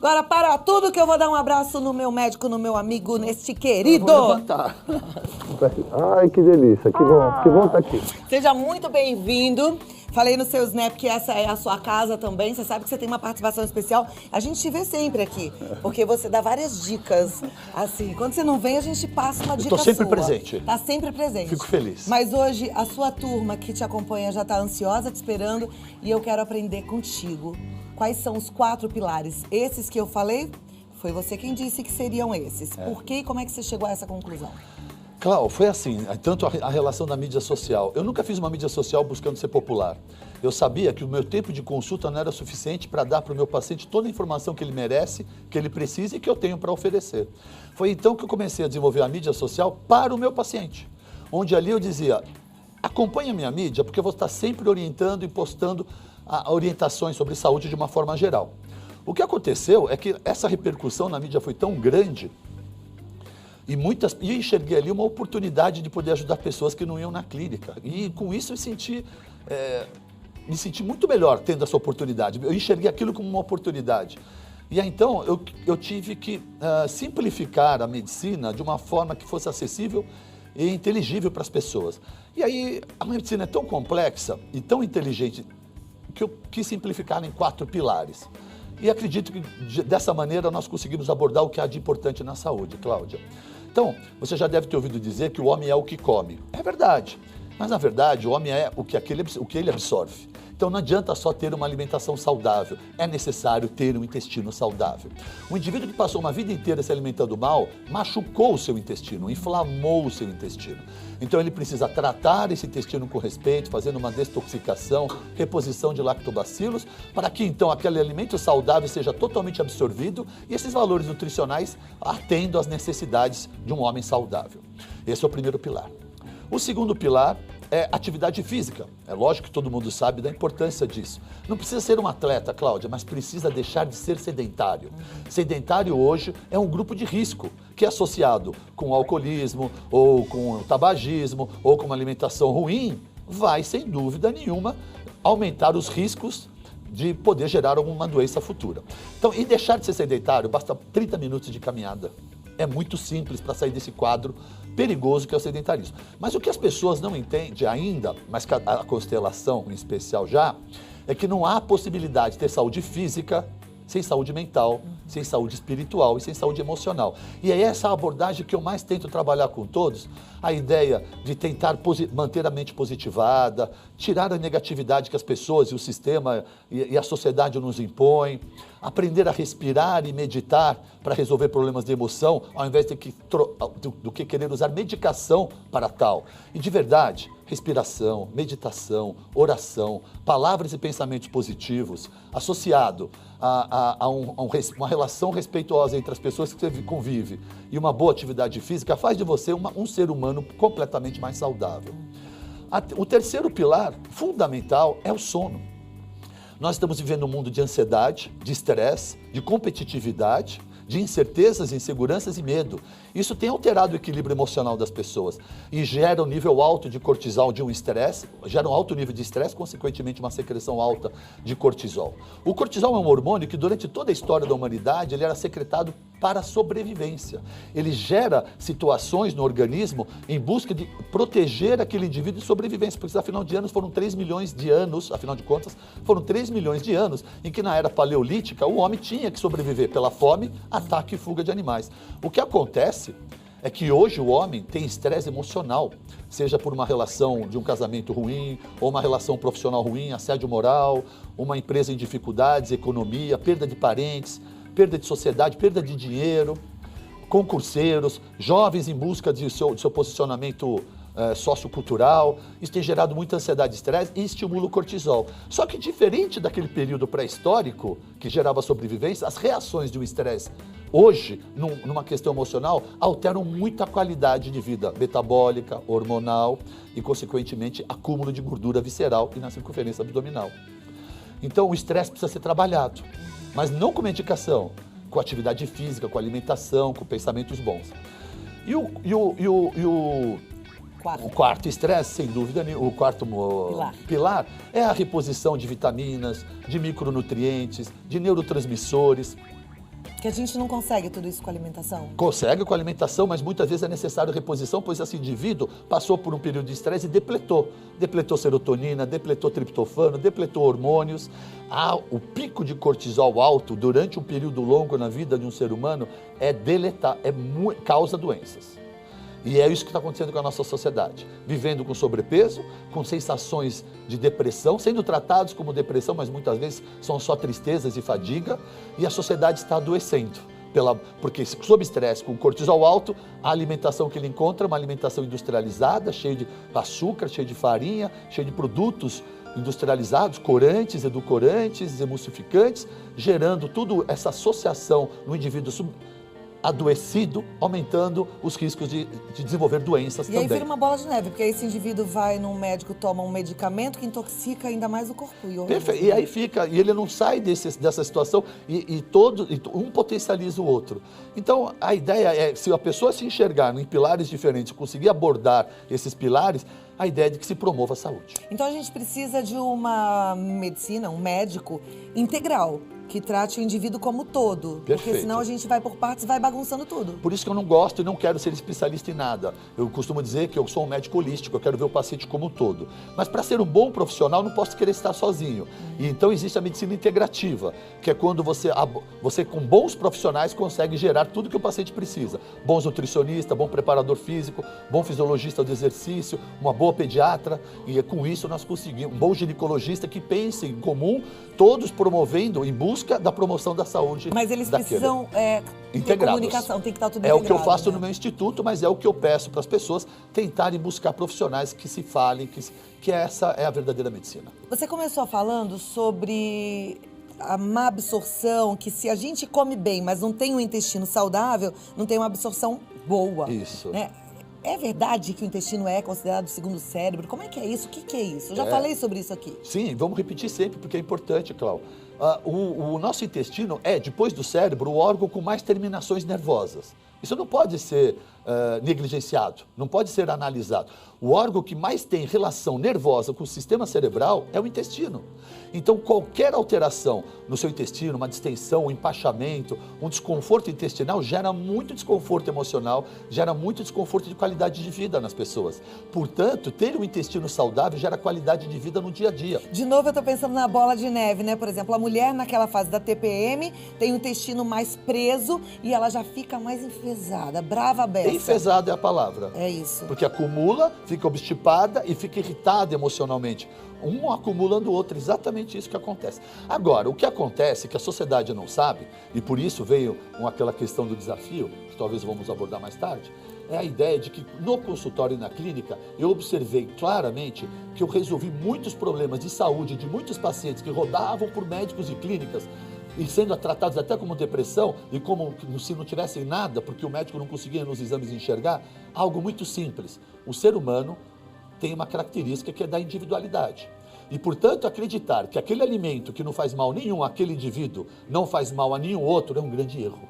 Agora para tudo que eu vou dar um abraço no meu médico, no meu amigo, neste querido. Eu vou levantar. Ai, que delícia, que bom estar aqui. Seja muito bem-vindo. Falei no seu Snap que essa é a sua casa também. Você sabe que você tem uma participação especial. A gente te vê sempre aqui, porque você dá várias dicas. Assim, quando você não vem, a gente passa uma dica sua. Tô sempre presente. Tá sempre presente. Fico feliz. Mas hoje, a sua turma que te acompanha já tá ansiosa te esperando e eu quero aprender contigo. Quais são os 4 pilares? Esses que eu falei, foi você quem disse que seriam esses. Por quê e como é que você chegou a essa conclusão? Cláudio, foi assim, tanto a relação da mídia social. Eu nunca fiz uma mídia social buscando ser popular. Eu sabia que o meu tempo de consulta não era suficiente para dar para o meu paciente toda a informação que ele merece, que ele precisa e que eu tenho para oferecer. Foi então que eu comecei a desenvolver a mídia social para o meu paciente. Onde ali eu dizia, acompanhe a minha mídia, porque eu vou estar sempre orientando e postando orientações sobre saúde de uma forma geral. O que aconteceu é que essa repercussão na mídia foi tão grande e eu enxerguei ali uma oportunidade de poder ajudar pessoas que não iam na clínica. E com isso eu me senti muito melhor tendo essa oportunidade. Eu enxerguei aquilo como uma oportunidade. E aí, então eu tive que simplificar a medicina de uma forma que fosse acessível e inteligível para as pessoas. E aí a medicina é tão complexa e tão inteligente que eu quis simplificar em 4 pilares. E acredito que dessa maneira nós conseguimos abordar o que há de importante na saúde, Cláudia. Então, você já deve ter ouvido dizer que o homem é o que come. É verdade, mas na verdade o homem é o que ele absorve. Então não adianta só ter uma alimentação saudável, é necessário ter um intestino saudável. Um indivíduo que passou uma vida inteira se alimentando mal, machucou o seu intestino, inflamou o seu intestino. Então ele precisa tratar esse intestino com respeito, fazendo uma desintoxicação, reposição de lactobacilos, para que então aquele alimento saudável seja totalmente absorvido e esses valores nutricionais atendam às necessidades de um homem saudável. Esse é o primeiro pilar. O segundo pilar é atividade física. É lógico que todo mundo sabe da importância disso. Não precisa ser um atleta, Cláudia, mas precisa deixar de ser sedentário. Sedentário hoje é um grupo de risco que é associado com o alcoolismo, ou com o tabagismo, ou com uma alimentação ruim, vai, sem dúvida nenhuma, aumentar os riscos de poder gerar alguma doença futura. Então, e deixar de ser sedentário, basta 30 minutos de caminhada. É muito simples para sair desse quadro perigoso que é o sedentarismo. Mas o que as pessoas não entendem ainda, mas a constelação em especial já, é que não há possibilidade de ter saúde física sem saúde mental, sem saúde espiritual e sem saúde emocional. E é essa abordagem que eu mais tento trabalhar com todos, a ideia de tentar manter a mente positivada, tirar a negatividade que as pessoas e o sistema e a sociedade nos impõem, aprender a respirar e meditar para resolver problemas de emoção, ao invés do que querer usar medicação para tal. E de verdade, respiração, meditação, oração, palavras e pensamentos positivos, associado a uma relação respeitosa entre as pessoas que você convive e uma boa atividade física, faz de você um ser humano completamente mais saudável. O terceiro pilar fundamental é o sono. Nós estamos vivendo um mundo de ansiedade, de estresse, de competitividade, de incertezas, inseguranças e medo. Isso tem alterado o equilíbrio emocional das pessoas e gera um nível alto de cortisol, de um estresse, gera um alto nível de estresse, consequentemente uma secreção alta de cortisol. O cortisol é um hormônio que durante toda a história da humanidade ele era secretado para a sobrevivência. Ele gera situações no organismo em busca de proteger aquele indivíduo de sobrevivência, porque afinal de anos foram 3 milhões de anos, afinal de contas, foram 3 milhões de anos em que na era paleolítica o homem tinha que sobreviver pela fome, ataque e fuga de animais. O que acontece é que hoje o homem tem estresse emocional, seja por uma relação de um casamento ruim, ou uma relação profissional ruim, assédio moral, uma empresa em dificuldades, economia, perda de parentes, perda de sociedade, perda de dinheiro, concurseiros, jovens em busca de seu posicionamento sociocultural. Isso tem gerado muita ansiedade e estresse e estimula o cortisol. Só que diferente daquele período pré-histórico que gerava sobrevivência, as reações de um estresse hoje, numa questão emocional, alteram muito a qualidade de vida metabólica, hormonal e, consequentemente, acúmulo de gordura visceral e na circunferência abdominal. Então, o estresse precisa ser trabalhado, mas não com medicação, com atividade física, com alimentação, com pensamentos bons. E o quarto estresse, sem dúvida, o quarto pilar é a reposição de vitaminas, de micronutrientes, de neurotransmissores. Que a gente não consegue tudo isso com a alimentação? Consegue com a alimentação, mas muitas vezes é necessário reposição, pois esse indivíduo passou por um período de estresse e depletou. Depletou serotonina, depletou triptofano, depletou hormônios. O pico de cortisol alto durante um período longo na vida de um ser humano causa doenças. E é isso que está acontecendo com a nossa sociedade. Vivendo com sobrepeso, com sensações de depressão, sendo tratados como depressão, mas muitas vezes são só tristezas e fadiga, e a sociedade está adoecendo. Porque sob estresse, com cortisol alto, a alimentação que ele encontra é uma alimentação industrializada, cheia de açúcar, cheia de farinha, cheia de produtos industrializados, corantes, edulcorantes, emulsificantes, gerando toda essa associação no indivíduo adoecido, aumentando os riscos de desenvolver doenças também. E aí vira uma bola de neve, porque aí esse indivíduo vai num médico, toma um medicamento que intoxica ainda mais o corpo. Perfeito. E aí fica, e ele não sai dessa situação e um potencializa o outro. Então, a ideia é, se a pessoa se enxergar em pilares diferentes, conseguir abordar esses pilares, a ideia é de que se promova a saúde. Então, a gente precisa de uma medicina, um médico integral, que trate o indivíduo como todo. Perfeito. Porque senão a gente vai por partes e vai bagunçando tudo. Por isso que eu não gosto e não quero ser especialista em nada. Eu costumo dizer que eu sou um médico holístico, eu quero ver o paciente como um todo. Mas para ser um bom profissional, não posso querer estar sozinho. E então existe a medicina integrativa, que é quando você com bons profissionais consegue gerar tudo que o paciente precisa. Bons nutricionistas, bom preparador físico, bom fisiologista do exercício, uma boa pediatra. E com isso nós conseguimos um bom ginecologista que pense em comum, todos promovendo em busca da promoção da saúde. Mas eles precisam ter comunicação, tem que estar tudo integrado. É o que eu faço no meu instituto, mas é o que eu peço para as pessoas tentarem buscar profissionais que se falem, que essa é a verdadeira medicina. Você começou falando sobre a má absorção, que se a gente come bem, mas não tem um intestino saudável, não tem uma absorção boa. Isso. Né? É verdade que o intestino é considerado o segundo cérebro? Como é que é isso? O que é isso? Eu já falei sobre isso aqui. Sim, vamos repetir sempre, porque é importante, Cláudio. O nosso intestino é, depois do cérebro, o órgão com mais terminações nervosas. Isso não pode ser negligenciado, não pode ser analisado. O órgão que mais tem relação nervosa com o sistema cerebral é o intestino. Então, qualquer alteração no seu intestino, uma distensão, um empachamento, um desconforto intestinal, gera muito desconforto emocional, gera muito desconforto de qualidade de vida nas pessoas. Portanto, ter um intestino saudável gera qualidade de vida no dia a dia. De novo, eu estou pensando na bola de neve, né? Por exemplo, a mulher naquela fase da TPM tem o intestino mais preso e ela já fica mais enfesada, brava beça. Enfesada é a palavra. É isso. Porque acumula, fica obstipada e fica irritada emocionalmente. Um acumulando o outro, exatamente isso que acontece. Agora, o que acontece que a sociedade não sabe, e por isso veio aquela questão do desafio, que talvez vamos abordar mais tarde, é a ideia de que no consultório e na clínica eu observei claramente que eu resolvi muitos problemas de saúde de muitos pacientes que rodavam por médicos e clínicas e sendo tratados até como depressão e como se não tivessem nada, porque o médico não conseguia nos exames enxergar, algo muito simples. O ser humano tem uma característica que é da individualidade. E, portanto, acreditar que aquele alimento que não faz mal nenhum àquele indivíduo não faz mal a nenhum outro é um grande erro.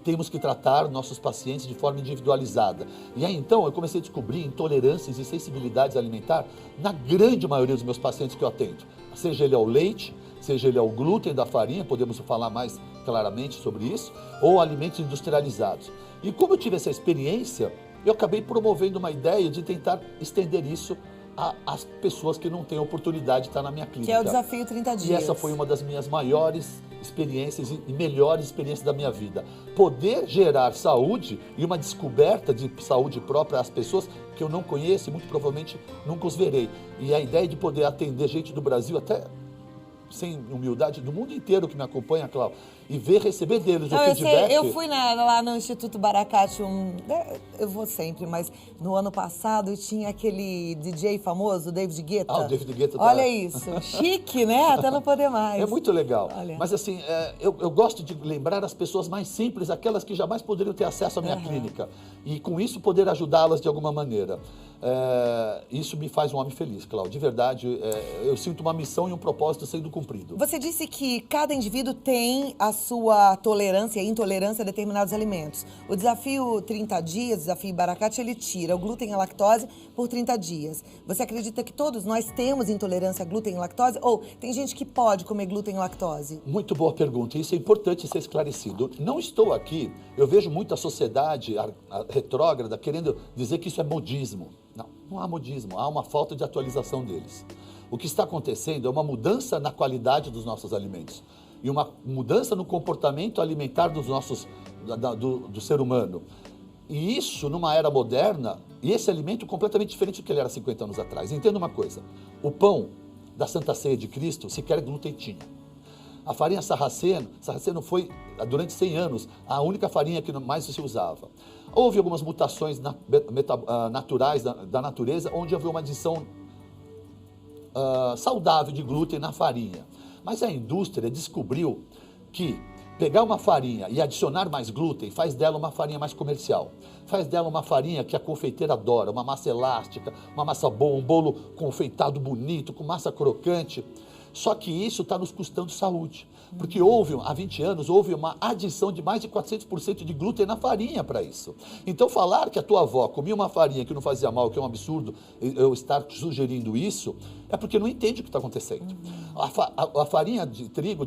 Temos que tratar nossos pacientes de forma individualizada. E aí, então, eu comecei a descobrir intolerâncias e sensibilidades alimentar na grande maioria dos meus pacientes que eu atendo. Seja ele ao leite, seja ele ao glúten da farinha, podemos falar mais claramente sobre isso, ou alimentos industrializados. E como eu tive essa experiência, eu acabei promovendo uma ideia de tentar estender isso às pessoas que não têm oportunidade de estar na minha clínica. Que é o desafio 30 dias. E essa foi uma das minhas maiores experiências e melhores experiências da minha vida. Poder gerar saúde e uma descoberta de saúde própria às pessoas que eu não conheço e muito provavelmente nunca os verei. E a ideia de poder atender gente do Brasil, até sem humildade, do mundo inteiro que me acompanha, Cláudio, e receber deles o feedback. Eu fui lá no Instituto Baracate, eu vou sempre, mas no ano passado tinha aquele DJ famoso, David Guetta. O David Guetta. Olha isso, chique, né? Até não poder mais. É muito legal. Olha. Mas assim, eu gosto de lembrar as pessoas mais simples, aquelas que jamais poderiam ter acesso à minha clínica. E com isso poder ajudá-las de alguma maneira. Isso me faz um homem feliz, Cláudio. De verdade, eu sinto uma missão e um propósito sendo cumprido. Você disse que cada indivíduo tem sua tolerância e intolerância a determinados alimentos. O desafio 30 dias, o desafio Barakat, ele tira o glúten e a lactose por 30 dias. Você acredita que todos nós temos intolerância a glúten e lactose? Ou tem gente que pode comer glúten e lactose? Muito boa pergunta. Isso é importante ser esclarecido. Não estou aqui, eu vejo muita sociedade retrógrada querendo dizer que isso é modismo. Não, não há modismo, há uma falta de atualização deles. O que está acontecendo é uma mudança na qualidade dos nossos alimentos e uma mudança no comportamento alimentar do ser humano. E isso, numa era moderna, e esse alimento completamente diferente do que ele era 50 anos atrás. Entenda uma coisa, o pão da Santa Ceia de Cristo sequer glúten tinha. A farinha sarraceno foi, durante 100 anos, a única farinha que mais se usava. Houve algumas mutações naturais da natureza, onde houve uma adição saudável de glúten na farinha. Mas a indústria descobriu que pegar uma farinha e adicionar mais glúten faz dela uma farinha mais comercial. Faz dela uma farinha que a confeiteira adora, uma massa elástica, uma massa boa, um bolo confeitado bonito, com massa crocante. Só que isso está nos custando saúde, porque há 20 anos, houve uma adição de mais de 400% de glúten na farinha para isso. Então, falar que a tua avó comia uma farinha que não fazia mal, que é um absurdo eu estar sugerindo isso, é porque não entende o que está acontecendo. A farinha de trigo,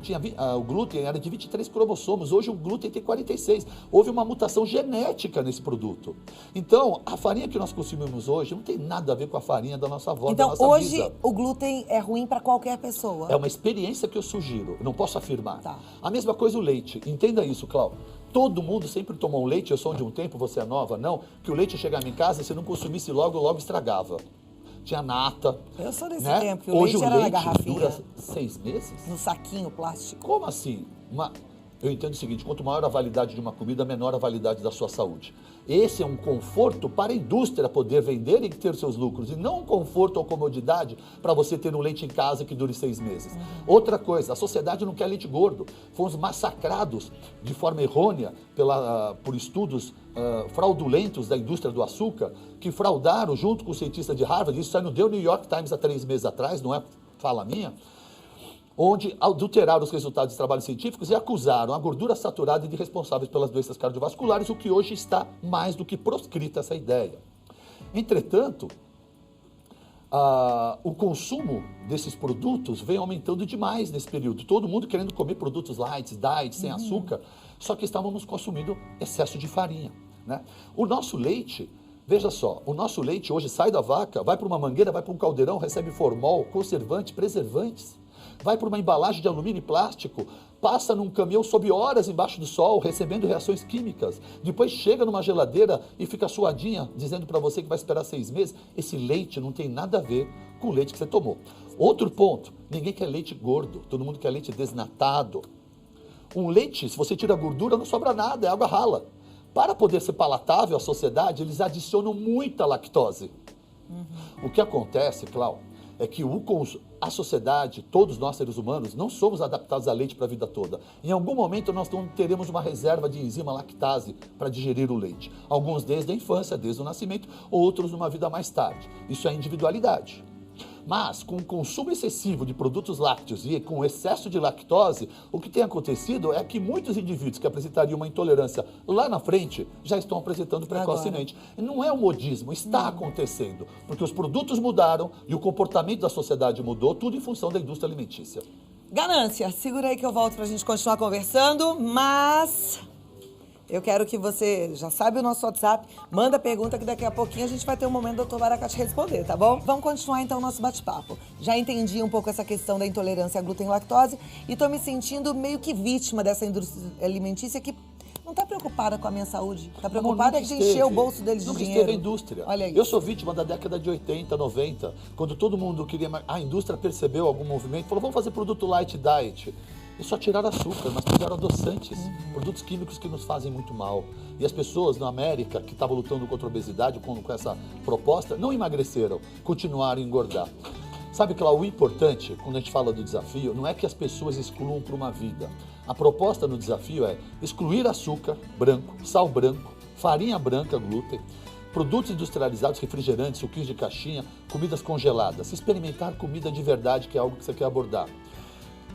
o glúten era de 23 cromossomos, hoje o glúten tem 46. Houve uma mutação genética nesse produto. Então, a farinha que nós consumimos hoje não tem nada a ver com a farinha da nossa avó, da nossa Então, hoje bisa. o glúten é ruim para qualquer pessoa? É uma experiência que eu sugiro, eu não posso afirmar. Tá. A mesma coisa o leite, entenda isso, Cláudio. Todo mundo sempre tomou leite, eu sou de um tempo, você é nova, não, que o leite chegava em casa, se não consumisse logo estragava. Tinha nata. Eu sou desse né? tempo, que o Hoje leite era na garrafinha. dura 6 meses? No saquinho plástico. Como assim? Eu entendo o seguinte, quanto maior a validade de uma comida, menor a validade da sua saúde. Esse é um conforto para a indústria poder vender e ter seus lucros, e não um conforto ou comodidade para você ter um leite em casa que dure 6 meses. Outra coisa, a sociedade não quer leite gordo. Fomos massacrados de forma errônea por estudos fraudulentos da indústria do açúcar, que fraudaram junto com o cientista de Harvard, isso saiu no The New York Times há 3 meses atrás, não é fala minha, onde adulteraram os resultados de trabalhos científicos e acusaram a gordura saturada de responsáveis pelas doenças cardiovasculares, o que hoje está mais do que proscrita essa ideia. Entretanto, o consumo desses produtos vem aumentando demais nesse período. Todo mundo querendo comer produtos light, diet, sem açúcar, só que estávamos consumindo excesso de farinha, né? O nosso leite, veja só, o nosso leite hoje sai da vaca, vai para uma mangueira, vai para um caldeirão, recebe formol, conservante, preservantes. Vai para uma embalagem de alumínio e plástico, passa num caminhão sob horas embaixo do sol, recebendo reações químicas. Depois chega numa geladeira e fica suadinha, dizendo para você que vai esperar 6 meses. Esse leite não tem nada a ver com o leite que você tomou. Outro ponto, ninguém quer leite gordo, todo mundo quer leite desnatado. Um leite, se você tira a gordura, não sobra nada, é água rala. Para poder ser palatável à sociedade, eles adicionam muita lactose. O que acontece, Cláudio, é que a sociedade, todos nós seres humanos, não somos adaptados a leite para a vida toda. Em algum momento nós teremos uma reserva de enzima lactase para digerir o leite. Alguns desde a infância, desde o nascimento, outros numa vida mais tarde. Isso é individualidade. Mas com o consumo excessivo de produtos lácteos e com o excesso de lactose, o que tem acontecido é que muitos indivíduos que apresentariam uma intolerância lá na frente já estão apresentando precocemente. Não é um modismo, está acontecendo, porque os produtos mudaram e o comportamento da sociedade mudou, tudo em função da indústria alimentícia. Ganância, segura aí que eu volto pra gente continuar conversando, mas eu quero que você, já sabe o nosso WhatsApp, manda pergunta que daqui a pouquinho a gente vai ter um momento do Dr. Barakat responder, tá bom? Vamos continuar então o nosso bate-papo. Já entendi um pouco essa questão da intolerância à glúten e lactose e tô me sentindo meio que vítima dessa indústria alimentícia que não tá preocupada com a minha saúde, tá preocupada de encher o bolso deles de dinheiro. Esteve a indústria. Olha isso. Eu sou vítima da década de 80, 90, quando todo mundo queria, a indústria percebeu algum movimento, falou, vamos fazer produto light diet. E só tiraram açúcar, mas puseram adoçantes, produtos químicos que nos fazem muito mal. E as pessoas na América, que estavam lutando contra a obesidade com essa proposta, não emagreceram, continuaram a engordar. Sabe, Cláudio, o importante, quando a gente fala do desafio, não é que as pessoas excluam para uma vida. A proposta no desafio é excluir açúcar branco, sal branco, farinha branca, glúten, produtos industrializados, refrigerantes, suquinhos de caixinha, comidas congeladas. Experimentar comida de verdade, que é algo que você quer abordar.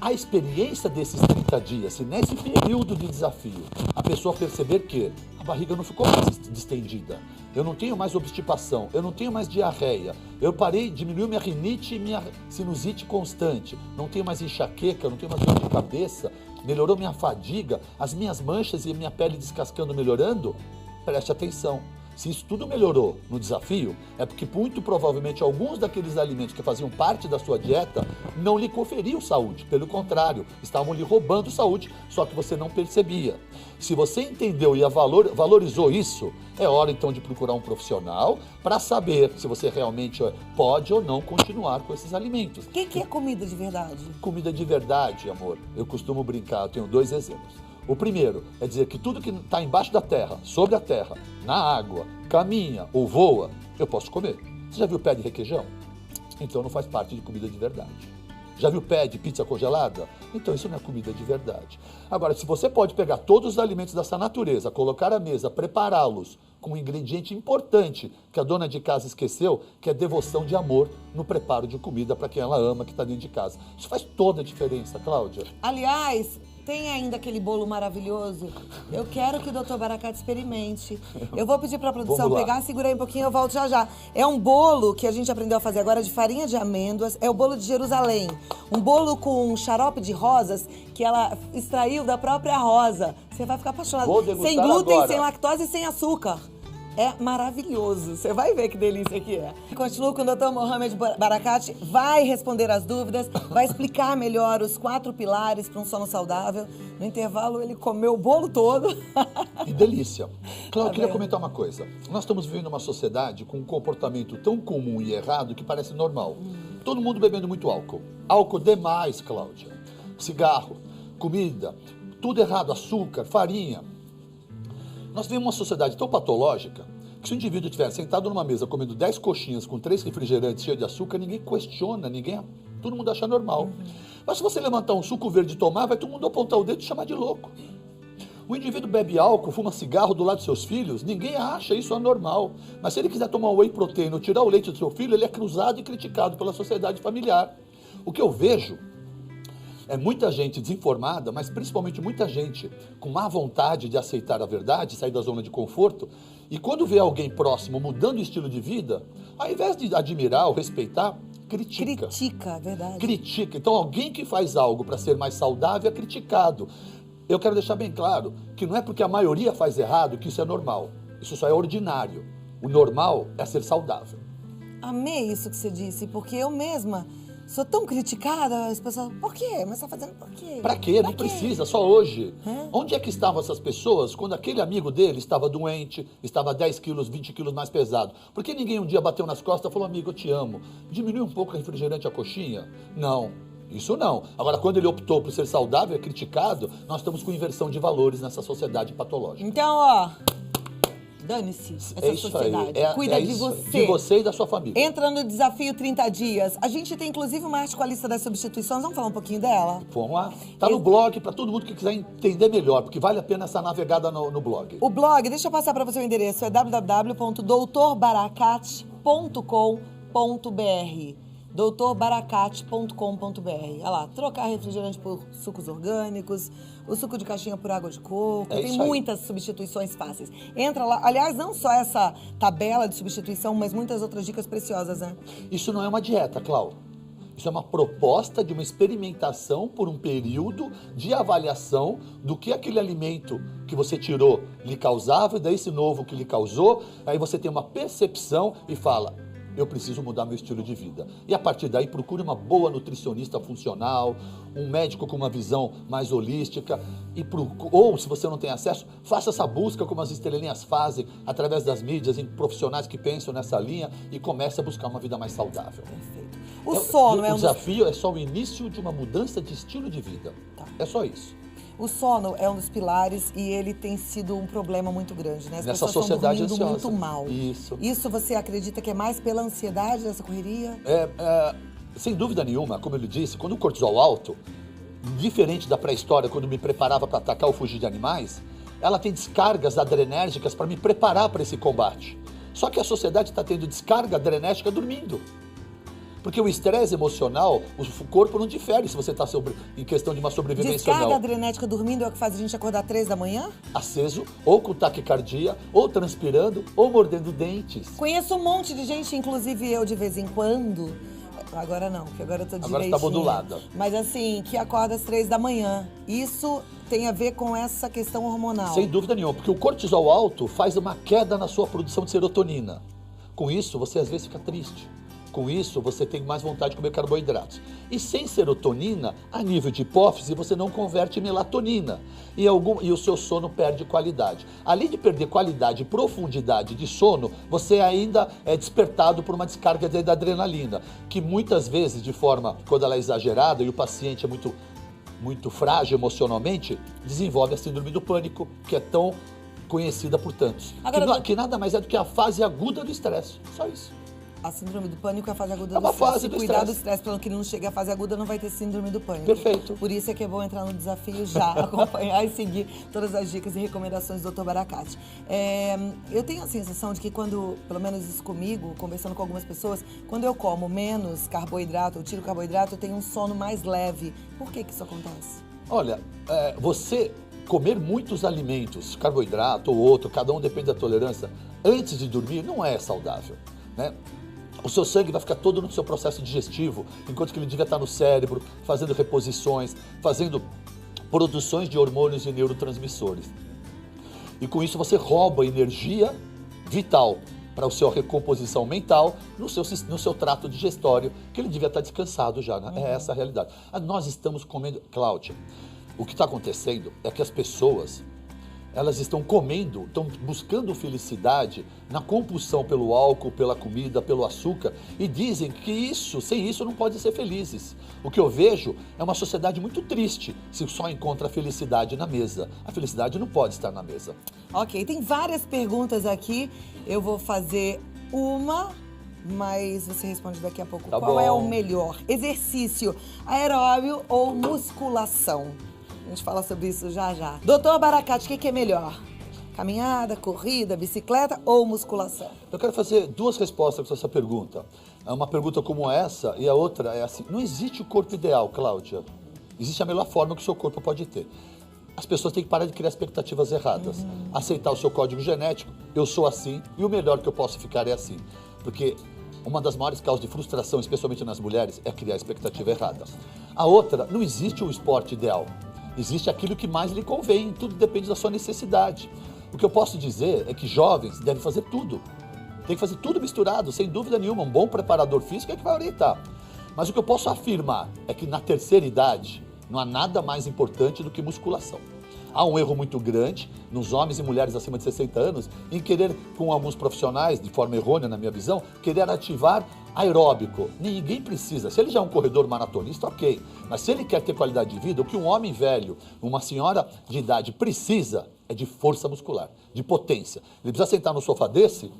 A experiência desses 30 dias, se nesse período de desafio, a pessoa perceber que a barriga não ficou mais distendida, eu não tenho mais obstipação, eu não tenho mais diarreia, eu parei, diminuiu minha rinite e minha sinusite constante, não tenho mais enxaqueca, não tenho mais dor de cabeça, melhorou minha fadiga, as minhas manchas e a minha pele descascando melhorando, preste atenção. Se isso tudo melhorou no desafio, é porque muito provavelmente alguns daqueles alimentos que faziam parte da sua dieta não lhe conferiam saúde. Pelo contrário, estavam lhe roubando saúde, só que você não percebia. Se você entendeu e valorizou isso, é hora então de procurar um profissional para saber se você realmente pode ou não continuar com esses alimentos. O que é comida de verdade? Comida de verdade, amor, eu costumo brincar, eu tenho 2 exemplos. O primeiro é dizer que tudo que está embaixo da terra, sobre a terra, na água, caminha ou voa, eu posso comer. Você já viu pé de requeijão? Então não faz parte de comida de verdade. Já viu pé de pizza congelada? Então isso não é comida de verdade. Agora, se você pode pegar todos os alimentos dessa natureza, colocar à mesa, prepará-los com um ingrediente importante que a dona de casa esqueceu, que é devoção de amor no preparo de comida para quem ela ama, que está dentro de casa. Isso faz toda a diferença, Cláudia. Aliás, tem ainda aquele bolo maravilhoso? Eu quero que o Dr. Barakat experimente. Eu vou pedir para a produção pegar, segura aí um pouquinho, eu volto já já. É um bolo que a gente aprendeu a fazer agora de farinha de amêndoas, é o bolo de Jerusalém. Um bolo com xarope de rosas que ela extraiu da própria rosa. Você vai ficar apaixonado. Vou degustar sem glúten, agora. sem lactose e sem açúcar. É maravilhoso. Você vai ver que delícia que é. Continuo com o Dr. Mohamed Barakat. Vai responder as dúvidas, vai explicar melhor os 4 pilares para um sono saudável. No intervalo, ele comeu o bolo todo. Que delícia. Cláudia, eu queria comentar uma coisa. Nós estamos vivendo uma sociedade com um comportamento tão comum e errado que parece normal. Todo mundo bebendo muito álcool. Álcool demais, Cláudia. Cigarro, comida, tudo errado, açúcar, farinha. Nós vivemos uma sociedade tão patológica que se o indivíduo estiver sentado numa mesa comendo 10 coxinhas com 3 refrigerantes cheios de açúcar, ninguém questiona, todo mundo acha normal. Mas se você levantar um suco verde e tomar, vai todo mundo apontar o dedo e chamar de louco. O indivíduo bebe álcool, fuma cigarro do lado de seus filhos, ninguém acha isso anormal. Mas se ele quiser tomar whey protein ou tirar o leite do seu filho, ele é cruzado e criticado pela sociedade familiar. O que eu vejo é muita gente desinformada, mas principalmente muita gente com má vontade de aceitar a verdade, sair da zona de conforto, e quando vê alguém próximo mudando o estilo de vida, ao invés de admirar ou respeitar, critica. Critica, é verdade. Critica. Então alguém que faz algo para ser mais saudável é criticado. Eu quero deixar bem claro que não é porque a maioria faz errado que isso é normal. Isso só é ordinário. O normal é ser saudável. Amei isso que você disse, porque eu mesma sou tão criticada, as pessoas, por quê? Mas tá fazendo por quê? Pra quê? Não precisa, só hoje. Hã? Onde é que estavam essas pessoas quando aquele amigo dele estava doente, estava 10 quilos, 20 quilos mais pesado? Por que ninguém um dia bateu nas costas e falou, amigo, eu te amo, diminui um pouco o refrigerante a coxinha? Não, isso não. Agora, quando ele optou por ser saudável, é criticado, nós estamos com inversão de valores nessa sociedade patológica. Então, ó, dane-se essa sociedade. Cuida de você. De você e da sua família. Entra no desafio 30 dias. A gente tem inclusive uma arte com a lista das substituições. Vamos falar um pouquinho dela? Vamos lá. Tá no blog para todo mundo que quiser entender melhor, porque vale a pena essa navegada no blog. O blog, deixa eu passar para você o endereço, é www.doutorbarakat.com.br. doutorbarakat.com.br. Olha lá, trocar refrigerante por sucos orgânicos, o suco de caixinha por água de coco. Tem muitas substituições fáceis. Entra lá. Aliás, não só essa tabela de substituição, mas muitas outras dicas preciosas, né? Isso não é uma dieta, Cláudia. Isso é uma proposta de uma experimentação por um período de avaliação do que aquele alimento que você tirou lhe causava e desse novo que lhe causou. Aí você tem uma percepção e fala, eu preciso mudar meu estilo de vida. E a partir daí procure uma boa nutricionista funcional, um médico com uma visão mais holística, ou se você não tem acesso, faça essa busca como as estrelinhas fazem, através das mídias, em profissionais que pensam nessa linha e comece a buscar uma vida mais saudável. Perfeito. O sono é um desafio é só o início de uma mudança de estilo de vida. Tá. É só isso. O sono é um dos pilares e ele tem sido um problema muito grande, né? As Nessa pessoas sociedade estão dormindo ansiosa. muito mal. Isso você acredita que é mais pela ansiedade dessa correria? Sem dúvida nenhuma, como ele disse, quando o cortisol alto, diferente da pré-história, quando me preparava para atacar ou fugir de animais, ela tem descargas adrenérgicas para me preparar para esse combate. Só que a sociedade está tendo descarga adrenérgica dormindo. Porque o estresse emocional, o corpo não difere se você está em questão de uma sobrevivência ou Descarga não. adrenética dormindo é o que faz a gente acordar 3 da manhã? Aceso, ou com taquicardia, ou transpirando, ou mordendo dentes. Conheço um monte de gente, inclusive eu de vez em quando. Agora não, porque agora eu tô direitinho. Agora você tá modulada. Mas assim, que acorda às 3 da manhã. Isso tem a ver com essa questão hormonal. Sem dúvida nenhuma, porque o cortisol alto faz uma queda na sua produção de serotonina. Com isso, você às vezes fica triste. Com isso, você tem mais vontade de comer carboidratos. E sem serotonina, a nível de hipófise, você não converte em melatonina. E o seu sono perde qualidade. Além de perder qualidade e profundidade de sono, você ainda é despertado por uma descarga da adrenalina, que muitas vezes, de forma, quando ela é exagerada e o paciente é muito frágil emocionalmente, desenvolve a síndrome do pânico, que é tão conhecida por tantos. Agora, que nada mais é do que a fase aguda do estresse. Só isso. A síndrome do pânico é a fase aguda É uma do estresse. fase Se do cuidar do estresse. estresse para que não chegue à fase aguda, não vai ter síndrome do pânico. Perfeito. Por isso é que é bom entrar no desafio já, acompanhar e seguir todas as dicas e recomendações do Dr. Baracate. Eu tenho a sensação de que quando, pelo menos isso comigo, conversando com algumas pessoas, quando eu como menos carboidrato, eu tiro carboidrato, eu tenho um sono mais leve. Por que isso acontece? Olha, você comer muitos alimentos, carboidrato ou outro, cada um depende da tolerância, antes de dormir não é saudável, né? O seu sangue vai ficar todo no seu processo digestivo, enquanto que ele devia estar no cérebro, fazendo reposições, fazendo produções de hormônios e neurotransmissores. E com isso você rouba energia vital para a sua recomposição mental no seu trato digestório, que ele devia estar descansado já, né? É essa a realidade. Nós estamos comendo... Cláudia, o que está acontecendo é que as pessoas... elas estão comendo, estão buscando felicidade na compulsão pelo álcool, pela comida, pelo açúcar e dizem que sem isso não podem ser felizes. O que eu vejo é uma sociedade muito triste se só encontra a felicidade na mesa. A felicidade não pode estar na mesa. Ok, tem várias perguntas aqui. Eu vou fazer uma, mas você responde daqui a pouco. Tá Qual bom. é o melhor? Exercício aeróbio ou musculação? A gente fala sobre isso já já. Doutor Baracate, o que é melhor? Caminhada, corrida, bicicleta ou musculação? Eu quero fazer duas respostas para essa pergunta. Uma pergunta como essa e a outra é assim. Não existe o corpo ideal, Cláudia. Existe a melhor forma que o seu corpo pode ter. As pessoas têm que parar de criar expectativas erradas. Aceitar o seu código genético, eu sou assim e o melhor que eu posso ficar é assim. Porque uma das maiores causas de frustração, especialmente nas mulheres, é criar expectativa errada. A outra, não existe um esporte ideal. Existe aquilo que mais lhe convém, tudo depende da sua necessidade. O que eu posso dizer é que jovens devem fazer tudo. Tem que fazer tudo misturado, sem dúvida nenhuma. Um bom preparador físico é que vai orientar. Mas o que eu posso afirmar é que na terceira idade não há nada mais importante do que musculação. Há um erro muito grande nos homens e mulheres acima de 60 anos em querer, com alguns profissionais, de forma errônea na minha visão, querer ativar aeróbico. Ninguém precisa. Se ele já é um corredor maratonista, ok. Mas se ele quer ter qualidade de vida, o que um homem velho, uma senhora de idade precisa é de força muscular, de potência. Ele precisa sentar no sofá desse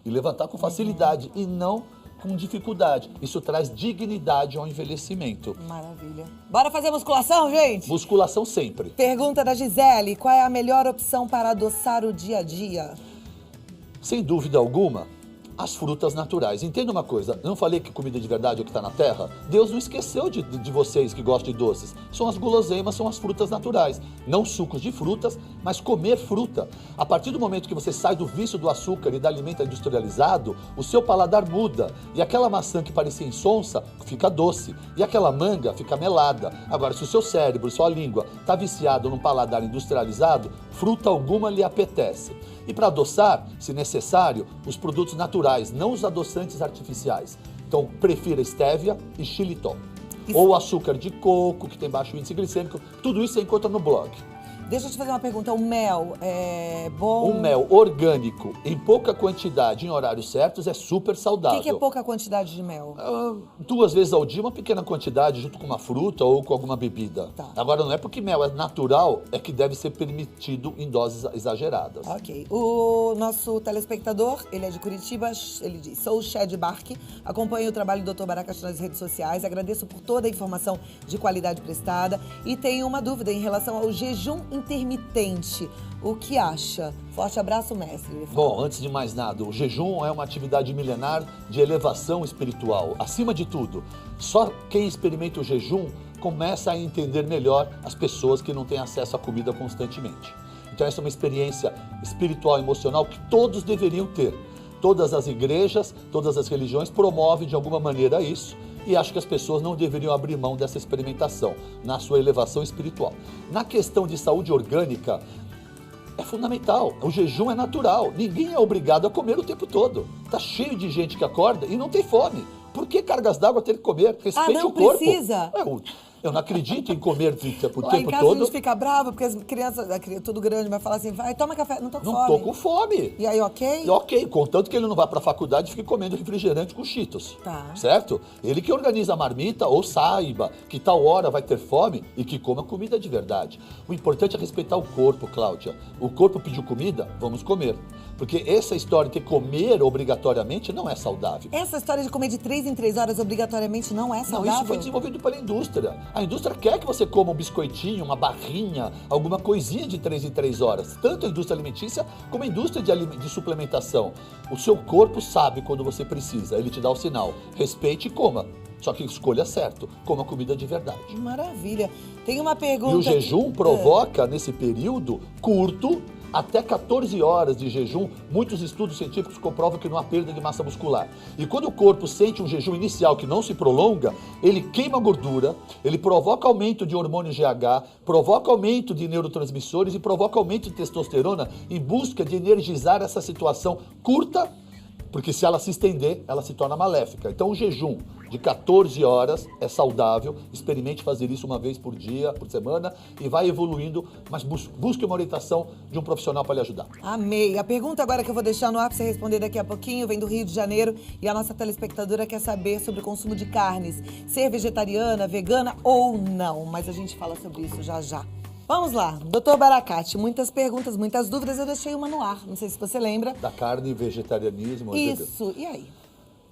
e levantar com facilidade e não com dificuldade. Isso traz dignidade ao envelhecimento. Maravilha. Bora fazer musculação, gente? Musculação sempre. Pergunta da Gisele, qual é a melhor opção para adoçar o dia a dia? Sem dúvida alguma, as frutas naturais. Entenda uma coisa, eu não falei que comida de verdade é o que está na terra? Deus não esqueceu de vocês que gostam de doces. São as guloseimas, são as frutas naturais. Não sucos de frutas, mas comer fruta. A partir do momento que você sai do vício do açúcar e do alimento industrializado, o seu paladar muda. E aquela maçã que parecia insonsa, fica doce. E aquela manga fica melada. Agora, se o seu cérebro e sua língua está viciado num paladar industrializado, fruta alguma lhe apetece. E para adoçar, se necessário, os produtos naturais, não os adoçantes artificiais. Então, prefira estévia e xilitol. Ou açúcar de coco, que tem baixo índice glicêmico. Tudo isso você encontra no blog. Deixa eu te fazer uma pergunta. O mel é bom? O mel orgânico, em pouca quantidade, em horários certos, é super saudável. O que é pouca quantidade de mel? 2 vezes ao dia, uma pequena quantidade, junto com uma fruta ou com alguma bebida. Tá. Agora, não é porque mel é natural, é que deve ser permitido em doses exageradas. Ok. O nosso telespectador, ele é de Curitiba, ele diz, sou o Shed Barque, acompanho o trabalho do Dr. Baracate nas redes sociais, agradeço por toda a informação de qualidade prestada e tenho uma dúvida em relação ao jejum intermitente. O que acha? Forte abraço, mestre. Ele fala. Bom, antes de mais nada, o jejum é uma atividade milenar de elevação espiritual. Acima de tudo, só quem experimenta o jejum começa a entender melhor as pessoas que não têm acesso à comida constantemente. Então essa é uma experiência espiritual e emocional que todos deveriam ter. Todas as igrejas, todas as religiões promovem de alguma maneira isso e acho que as pessoas não deveriam abrir mão dessa experimentação na sua elevação espiritual. Na questão de saúde orgânica, é fundamental. O jejum é natural. Ninguém é obrigado a comer o tempo todo. Tá cheio de gente que acorda e não tem fome. Por que cargas d'água ter que comer? Respeite não o corpo. Precisa. Eu não acredito em comer o tempo Lá em casa todo. A gente fica bravo porque as crianças, tudo grande, vai falar assim, vai, toma café, não tô com fome. Não tô com fome. E aí, ok? E ok, contanto que ele não vá para a faculdade e fique comendo refrigerante com Cheetos. Tá. Certo? Ele que organiza a marmita ou saiba que tal hora vai ter fome e que coma comida de verdade. O importante é respeitar o corpo, Cláudia. O corpo pediu comida, vamos comer. Porque essa história de comer obrigatoriamente não é saudável. Essa história de comer de 3 em 3 horas obrigatoriamente não é saudável? Não, isso foi desenvolvido pela indústria. A indústria quer que você coma um biscoitinho, uma barrinha, alguma coisinha de 3 em 3 horas. Tanto a indústria alimentícia como a indústria de suplementação. O seu corpo sabe quando você precisa, ele te dá o sinal. Respeite e coma. Só que escolha certo, coma comida de verdade. Maravilha. Tem uma pergunta... E o jejum provoca, nesse período curto, até 14 horas de jejum, muitos estudos científicos comprovam que não há perda de massa muscular. E quando o corpo sente um jejum inicial que não se prolonga, ele queima gordura, ele provoca aumento de hormônio GH, provoca aumento de neurotransmissores e provoca aumento de testosterona em busca de energizar essa situação curta, porque se ela se estender, ela se torna maléfica. Então o jejum de 14 horas é saudável, experimente fazer isso uma vez por dia, por semana, e vai evoluindo, mas busque uma orientação de um profissional para lhe ajudar. Amei. A pergunta agora que eu vou deixar no ar para você responder daqui a pouquinho vem do Rio de Janeiro e a nossa telespectadora quer saber sobre o consumo de carnes, ser vegetariana, vegana ou não, mas a gente fala sobre isso já já. Vamos lá, doutor Baracate, muitas perguntas, muitas dúvidas, eu deixei uma no ar, não sei se você lembra. Da carne, vegetarianismo... Isso, e aí?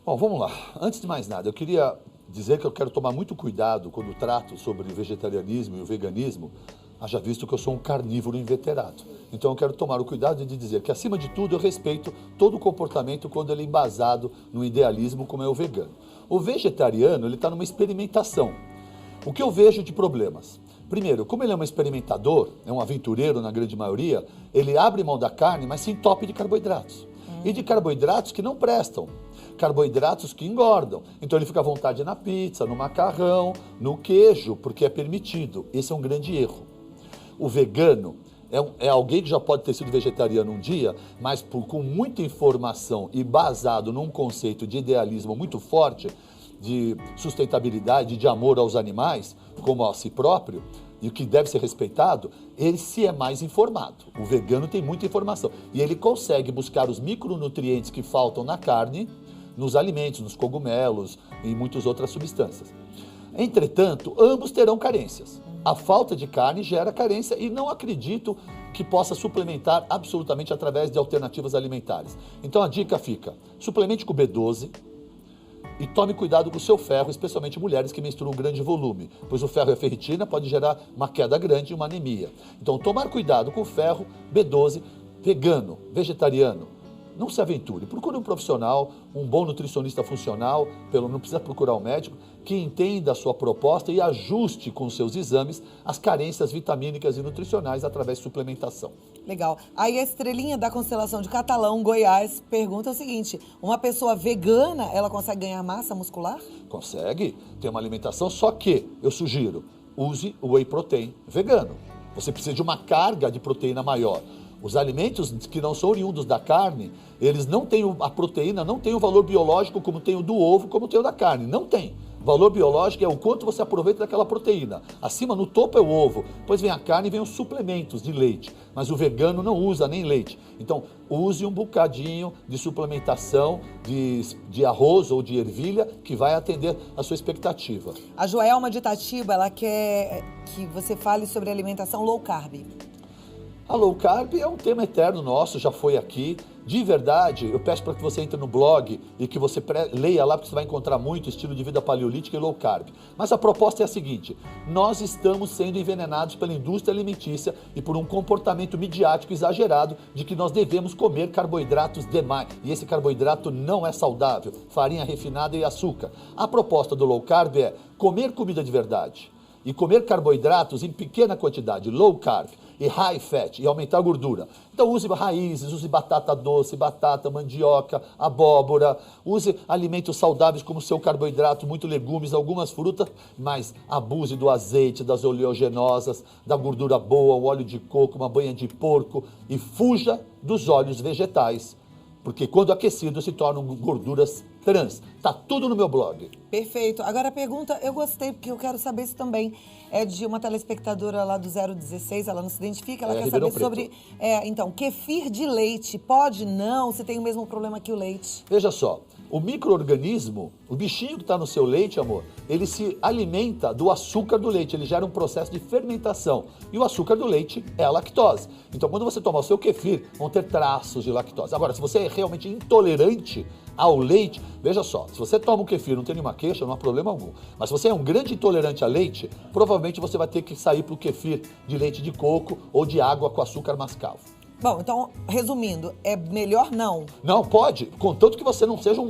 Bom, vamos lá. Antes de mais nada, eu queria dizer que eu quero tomar muito cuidado quando trato sobre o vegetarianismo e o veganismo, haja visto que eu sou um carnívoro inveterado. Então eu quero tomar o cuidado de dizer que, acima de tudo, eu respeito todo o comportamento quando ele é embasado no idealismo, como é o vegano. O vegetariano, ele está numa experimentação. O que eu vejo de problemas? Primeiro, como ele é um experimentador, é um aventureiro na grande maioria, ele abre mão da carne, mas se entope de carboidratos. E de carboidratos que não prestam, carboidratos que engordam. Então ele fica à vontade na pizza, no macarrão, no queijo, porque é permitido. Esse é um grande erro. O vegano é alguém que já pode ter sido vegetariano um dia, mas com muita informação e basado num conceito de idealismo muito forte, de sustentabilidade, de amor aos animais, como a si próprio, e o que deve ser respeitado, ele se é mais informado. O vegano tem muita informação e ele consegue buscar os micronutrientes que faltam na carne, nos alimentos, nos cogumelos e muitas outras substâncias. Entretanto, ambos terão carências. A falta de carne gera carência e não acredito que possa suplementar absolutamente através de alternativas alimentares. Então a dica fica, suplemente com B12, e tome cuidado com o seu ferro, especialmente mulheres que menstruam grande volume, pois o ferro e a ferritina pode gerar uma queda grande e uma anemia. Então, tomar cuidado com o ferro, B12, vegano, vegetariano. Não se aventure, procure um profissional, um bom nutricionista funcional, não precisa procurar um médico, que entenda a sua proposta e ajuste com os seus exames as carências vitamínicas e nutricionais através de suplementação. Legal. Aí a estrelinha da constelação de Catalão, Goiás, pergunta o seguinte, uma pessoa vegana, ela consegue ganhar massa muscular? Consegue, tem uma alimentação, só que eu sugiro, use o whey protein vegano. Você precisa de uma carga de proteína maior. Os alimentos que não são oriundos da carne, eles não têm a proteína, não tem o valor biológico como tem o do ovo, como tem o da carne. Não tem. O valor biológico é o quanto você aproveita daquela proteína. Acima, no topo é o ovo, depois vem a carne e vem os suplementos de leite. Mas o vegano não usa nem leite. Então, use um bocadinho de suplementação de arroz ou de ervilha que vai atender a sua expectativa. A Joelma de Itatiba, ela quer que você fale sobre alimentação low carb. A low carb é um tema eterno nosso, já foi aqui. De verdade, eu peço para que você entre no blog e que você leia lá, porque você vai encontrar muito estilo de vida paleolítica e low carb. Mas a proposta é a seguinte: nós estamos sendo envenenados pela indústria alimentícia e por um comportamento midiático exagerado de que nós devemos comer carboidratos demais. E esse carboidrato não é saudável, farinha refinada e açúcar. A proposta do low carb é comer comida de verdade e comer carboidratos em pequena quantidade, low carb e high fat, e aumentar a gordura. Então use raízes, use batata doce, batata, mandioca, abóbora, use alimentos saudáveis como seu carboidrato, muito legumes, algumas frutas, mas abuse do azeite, das oleaginosas, da gordura boa, o óleo de coco, uma banha de porco, e fuja dos óleos vegetais, porque quando aquecido se tornam gorduras trans. Tá tudo no meu blog. Perfeito. Agora a pergunta, eu gostei, porque eu quero saber isso também. É de uma telespectadora lá do 016, ela não se identifica, ela quer saber sobre... Então, kefir de leite, pode não? Se tem o mesmo problema que o leite? Veja só, o micro-organismo, o bichinho que está no seu leite, amor, ele se alimenta do açúcar do leite, ele gera um processo de fermentação. E o açúcar do leite é a lactose. Então, quando você tomar o seu kefir, vão ter traços de lactose. Agora, se você é realmente intolerante ao leite, veja só, se você toma um kefir, não tem nenhuma queixa, não há problema algum. Mas se você é um grande intolerante a leite, provavelmente você vai ter que sair para o kefir de leite de coco ou de água com açúcar mascavo. Bom, então, resumindo, é melhor não? Não, pode, contanto que você não seja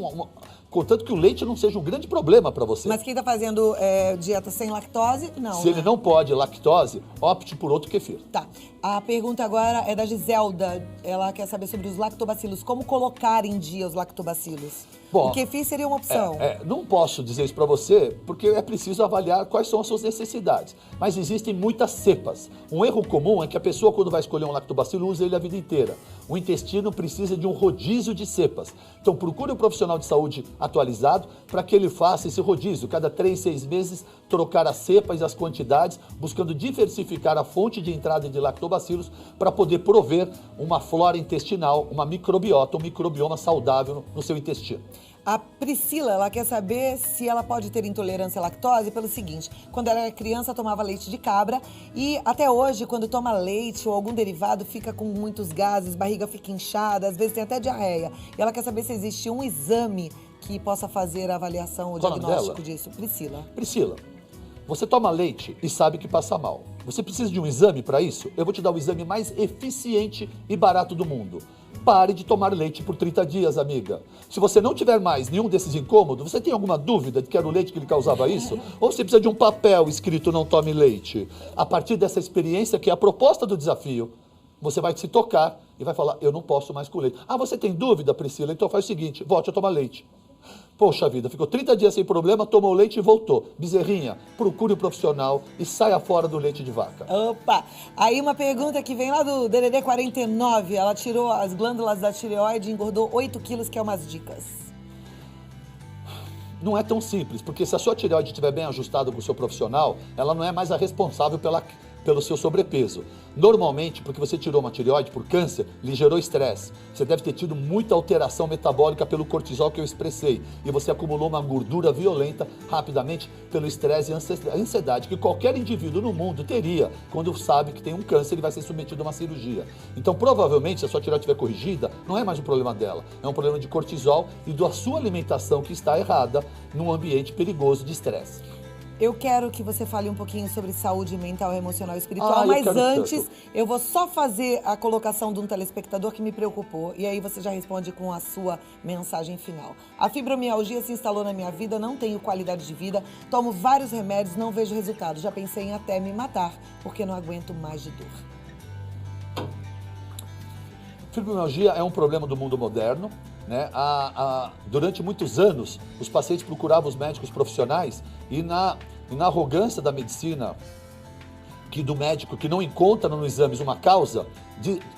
contanto que o leite não seja um grande problema para você. Mas quem está fazendo dieta sem lactose, não. Se ele não pode lactose, opte por outro kefir. Tá. A pergunta agora é da Giselda. Ela quer saber sobre os lactobacilos. Como colocar em dia os lactobacilos? Bom, o kefir seria uma opção. Não posso dizer isso para você, porque é preciso avaliar quais são as suas necessidades. Mas existem muitas cepas. Um erro comum é que a pessoa, quando vai escolher um lactobacilo, usa ele a vida inteira. O intestino precisa de um rodízio de cepas. Então procure um profissional de saúde atualizado para que ele faça esse rodízio. Cada 3, 6 meses, trocar as cepas e as quantidades, buscando diversificar a fonte de entrada de lactobacilos para poder prover uma flora intestinal, uma microbiota, um microbioma saudável no seu intestino. A Priscila, ela quer saber se ela pode ter intolerância à lactose pelo seguinte: quando ela era criança, tomava leite de cabra e até hoje, quando toma leite ou algum derivado, fica com muitos gases, barriga fica inchada, às vezes tem até diarreia. E ela quer saber se existe um exame que possa fazer a avaliação ou diagnóstico disso. Priscila, você toma leite e sabe que passa mal. Você precisa de um exame para isso? Eu vou te dar o exame mais eficiente e barato do mundo. Pare de tomar leite por 30 dias, amiga. Se você não tiver mais nenhum desses incômodos, você tem alguma dúvida de que era o leite que lhe causava isso? Ou você precisa de um papel escrito não tome leite? A partir dessa experiência, que é a proposta do desafio, você vai se tocar e vai falar, eu não posso mais com leite. Ah, você tem dúvida, Priscila? Então faz o seguinte, volte a tomar leite. Poxa vida, ficou 30 dias sem problema, tomou leite e voltou. Bezerrinha, procure um profissional e saia fora do leite de vaca. Opa! Aí uma pergunta que vem lá do DDD 49. Ela tirou as glândulas da tireoide e engordou 8 quilos, que é umas dicas. Não é tão simples, porque se a sua tireoide estiver bem ajustada com o seu profissional, ela não é mais a responsável pelo seu sobrepeso. Normalmente, porque você tirou uma tireoide por câncer, lhe gerou estresse. Você deve ter tido muita alteração metabólica pelo cortisol que eu expressei. E você acumulou uma gordura violenta rapidamente pelo estresse e ansiedade que qualquer indivíduo no mundo teria quando sabe que tem um câncer e vai ser submetido a uma cirurgia. Então, provavelmente, se a sua tireoide estiver corrigida, não é mais um problema dela. É um problema de cortisol e da sua alimentação que está errada num ambiente perigoso de estresse. Eu quero que você fale um pouquinho sobre saúde mental, emocional e espiritual, mas antes eu vou só fazer a colocação de um telespectador que me preocupou e aí você já responde com a sua mensagem final. A fibromialgia se instalou na minha vida, não tenho qualidade de vida, tomo vários remédios, não vejo resultado. Já pensei em até me matar, porque não aguento mais de dor. Fibromialgia é um problema do mundo moderno. Né? Durante muitos anos, os pacientes procuravam os médicos profissionais e na arrogância da medicina, do médico que não encontra nos exames uma causa,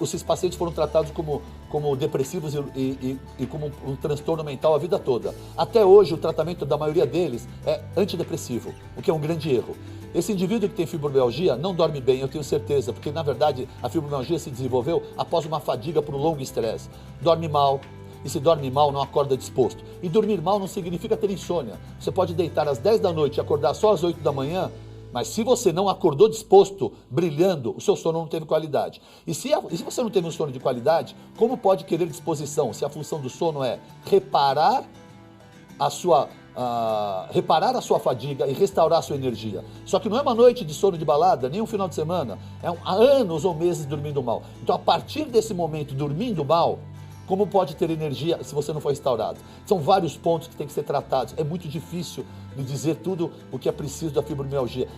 esses pacientes foram tratados como depressivos e como um transtorno mental a vida toda. Até hoje, o tratamento da maioria deles é antidepressivo, o que é um grande erro. Esse indivíduo que tem fibromialgia não dorme bem, eu tenho certeza, porque na verdade a fibromialgia se desenvolveu após uma fadiga por um longo estresse. Dorme mal. E se dorme mal, não acorda disposto. E dormir mal não significa ter insônia. Você pode deitar às 10 da noite e acordar só às 8 da manhã Mas se você não acordou disposto, brilhando, o seu sono não teve qualidade. E se você não teve um sono de qualidade, como pode querer disposição? Se a função do sono é reparar a sua fadiga e restaurar a sua energia. Só que não é uma noite de sono de balada, nem um final de semana. Há anos ou meses dormindo mal. Então, a partir desse momento, dormindo mal, como pode ter energia se você não for restaurado? São vários pontos que têm que ser tratados. É muito difícil de dizer tudo o que é preciso da fibromialgia.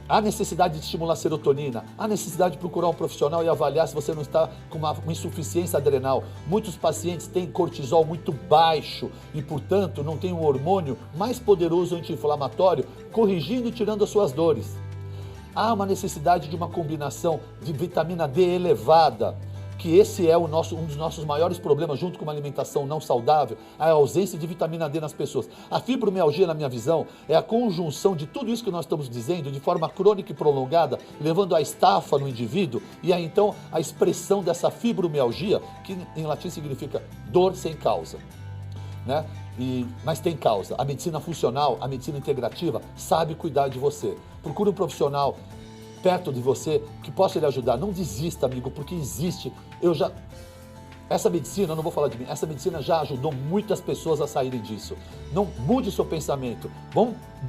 Há necessidade de estimular a serotonina, há necessidade de procurar um profissional e avaliar se você não está com uma insuficiência adrenal. Muitos pacientes têm cortisol muito baixo e, portanto, não têm um hormônio mais poderoso anti-inflamatório corrigindo e tirando as suas dores. Há uma necessidade de uma combinação de vitamina D elevada, que esse é um dos nossos maiores problemas, junto com uma alimentação não saudável, a ausência de vitamina D nas pessoas. A fibromialgia, na minha visão, é a conjunção de tudo isso que nós estamos dizendo, de forma crônica e prolongada, levando à estafa no indivíduo, e aí então a expressão dessa fibromialgia, que em latim significa dor sem causa, né? Mas tem causa. A medicina funcional, a medicina integrativa, sabe cuidar de você. Procure um profissional perto de você que possa lhe ajudar. Não desista, amigo, porque existe. Essa medicina, eu não vou falar de mim, essa medicina já ajudou muitas pessoas a saírem disso. Não mude seu pensamento.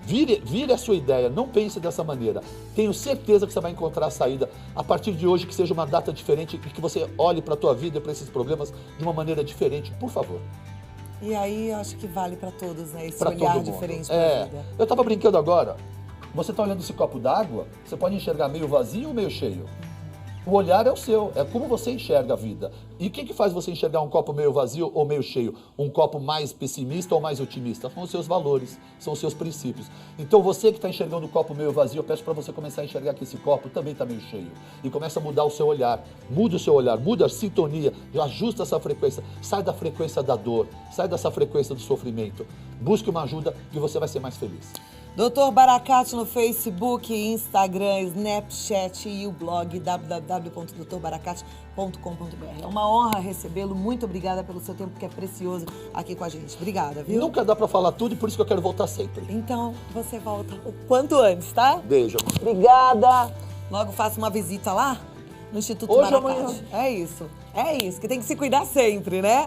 Vire a sua ideia, não pense dessa maneira. Tenho certeza que você vai encontrar a saída a partir de hoje, que seja uma data diferente e que você olhe para a tua vida e para esses problemas de uma maneira diferente, por favor. E aí, eu acho que vale para todos, né? Esse Pra olhar todo mundo. diferente para a vida. Eu estava brincando agora. Você está olhando esse copo d'água, você pode enxergar meio vazio ou meio cheio. O olhar é o seu, é como você enxerga a vida. E o que faz você enxergar um copo meio vazio ou meio cheio? Um copo mais pessimista ou mais otimista? São os seus valores, são os seus princípios. Então você que está enxergando o copo meio vazio, eu peço para você começar a enxergar que esse copo também está meio cheio. E começa a mudar o seu olhar. Muda o seu olhar, muda a sintonia, ajusta essa frequência. Sai da frequência da dor, sai dessa frequência do sofrimento. Busque uma ajuda e você vai ser mais feliz. Dr. Baracate no Facebook, Instagram, Snapchat e o blog www.drbaracate.com.br. É uma honra recebê-lo. Muito obrigada pelo seu tempo, que é precioso aqui com a gente. Obrigada, viu? Nunca dá para falar tudo e por isso que eu quero voltar sempre. Então, você volta o quanto antes, tá? Beijo. Obrigada. Logo faço uma visita lá no Instituto Hoje ou Baracate. amanhã. É isso, que tem que se cuidar sempre, né?